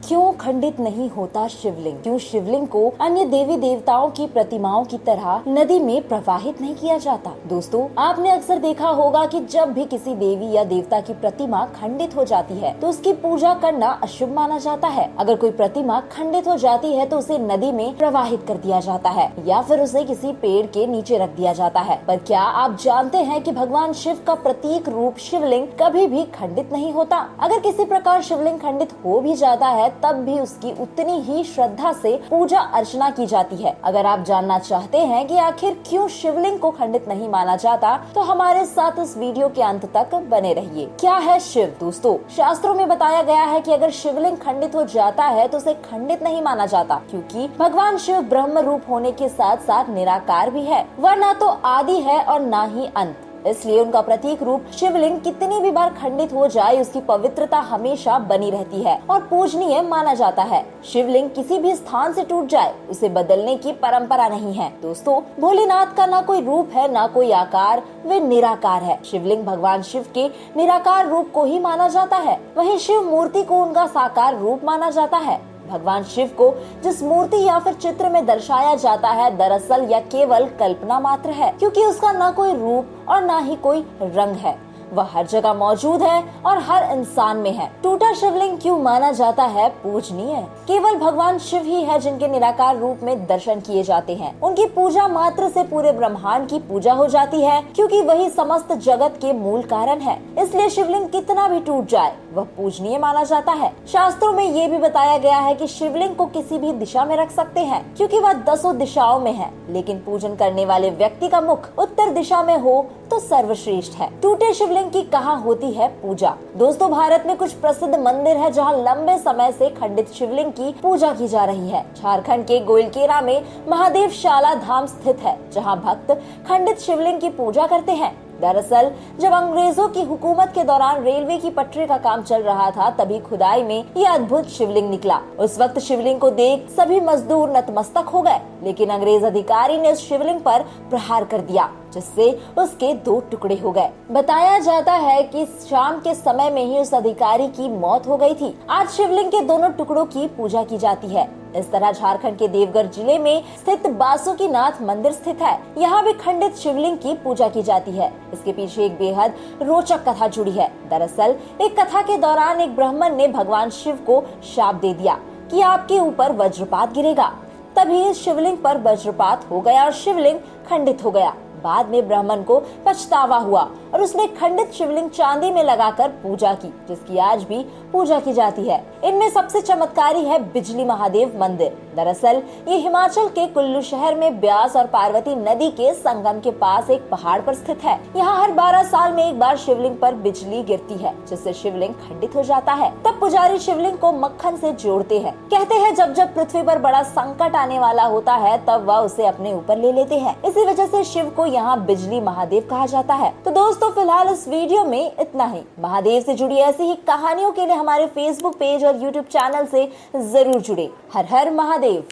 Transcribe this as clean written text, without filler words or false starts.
क्यों खंडित नहीं होता शिवलिंग? क्यों शिवलिंग को अन्य देवी देवताओं की प्रतिमाओं की तरह नदी में प्रवाहित नहीं किया जाता? दोस्तों, आपने अक्सर देखा होगा कि जब भी किसी देवी या देवता की प्रतिमा खंडित हो जाती है तो उसकी पूजा करना अशुभ माना जाता है। अगर कोई प्रतिमा खंडित हो जाती है तो उसे नदी में प्रवाहित कर दिया जाता है या फिर उसे किसी पेड़ के नीचे रख दिया जाता है। पर क्या आप जानते हैं कि भगवान शिव का प्रतीक रूप शिवलिंग कभी भी खंडित नहीं होता? अगर किसी प्रकार शिवलिंग खंडित हो भी जाता है तब भी उसकी उतनी ही श्रद्धा से पूजा अर्चना की जाती है। अगर आप जानना चाहते हैं कि आखिर क्यों शिवलिंग को खंडित नहीं माना जाता तो हमारे साथ इस वीडियो के अंत तक बने रहिए। क्या है शिव? दोस्तों, शास्त्रों में बताया गया है कि अगर शिवलिंग खंडित हो जाता है तो उसे खंडित नहीं माना जाता, क्योंकि भगवान शिव ब्रह्म रूप होने के साथ साथ निराकार भी है। वह न तो आदि है और न ही अंत, इसलिए उनका प्रतीक रूप शिवलिंग कितनी भी बार खंडित हो जाए उसकी पवित्रता हमेशा बनी रहती है और पूजनीय माना जाता है। शिवलिंग किसी भी स्थान से टूट जाए उसे बदलने की परंपरा नहीं है। दोस्तों, भोलेनाथ का ना कोई रूप है ना कोई आकार, वे निराकार है। शिवलिंग भगवान शिव के निराकार रूप को ही माना जाता है, वहीं शिव मूर्ति को उनका साकार रूप माना जाता है। भगवान शिव को जिस मूर्ति या फिर चित्र में दर्शाया जाता है दरअसल यह केवल कल्पना मात्र है, क्योंकि उसका न कोई रूप और न ही कोई रंग है। वह हर जगह मौजूद है और हर इंसान में है। टूटा शिवलिंग क्यों माना जाता है पूजनीय? केवल भगवान शिव ही है जिनके निराकार रूप में दर्शन किए जाते हैं। उनकी पूजा मात्र से पूरे ब्रह्मांड की पूजा हो जाती है, क्योंकि वही समस्त जगत के मूल कारण है। इसलिए शिवलिंग कितना भी टूट जाए वह पूजनीय माना जाता है। शास्त्रों में ये भी बताया गया है कि शिवलिंग को किसी भी दिशा में रख सकते हैं, क्योंकि वह 10 दिशाओं में है, लेकिन पूजन करने वाले व्यक्ति का मुख उत्तर दिशा में हो तो सर्वश्रेष्ठ है। टूटे शिवलिंग की कहाँ होती है पूजा? दोस्तों, भारत में कुछ प्रसिद्ध मंदिर है जहाँ लंबे समय से खंडित शिवलिंग की पूजा की जा रही है। झारखंड के गोइलकेरा में महादेव शाला धाम स्थित है, जहाँ भक्त खंडित शिवलिंग की पूजा करते हैं। दरअसल जब अंग्रेजों की हुकूमत के दौरान रेलवे की पटरी का काम चल रहा था तभी खुदाई में ये अद्भुत शिवलिंग निकला। उस वक्त शिवलिंग को देख सभी मजदूर नतमस्तक हो गए, लेकिन अंग्रेज अधिकारी ने उस शिवलिंग पर प्रहार कर दिया, जिससे उसके 2 टुकड़े हो गए। बताया जाता है कि शाम के समय में ही उस अधिकारी की मौत हो गई थी। आज शिवलिंग के दोनों टुकड़ों की पूजा की जाती है। इस तरह झारखंड के देवघर जिले में स्थित बासुकीनाथ मंदिर स्थित है। यहाँ भी खंडित शिवलिंग की पूजा की जाती है। इसके पीछे एक बेहद रोचक कथा जुड़ी है। दरअसल एक कथा के दौरान एक ब्राह्मण ने भगवान शिव को शाप दे दिया कि आपके ऊपर वज्रपात गिरेगा। तभी इस शिवलिंग पर वज्रपात हो गया और शिवलिंग खंडित हो गया। बाद में ब्राह्मण को पछतावा हुआ और उसने खंडित शिवलिंग चांदी में लगाकर पूजा की, जिसकी आज भी पूजा की जाती है। इनमें सबसे चमत्कारी है बिजली महादेव मंदिर। दरअसल ये हिमाचल के कुल्लू शहर में ब्यास और पार्वती नदी के संगम के पास एक पहाड़ पर स्थित है। यहाँ हर 12 साल में एक बार शिवलिंग पर बिजली गिरती है, जिससे शिवलिंग खंडित हो जाता है। तब पुजारी शिवलिंग को मक्खन से जोड़ते हैं। कहते हैं जब जब पृथ्वी पर बड़ा संकट आने वाला होता है तब वह उसे अपने ऊपर ले लेते हैं। इसी वजह से शिव को यहाँ बिजली महादेव कहा जाता है। तो दोस्तों, फिलहाल इस वीडियो में इतना ही। महादेव से जुड़ी ऐसी ही कहानियों के लिए हमारे फेसबुक पेज और यूट्यूब चैनल से जरूर जुड़े। हर हर महादेव।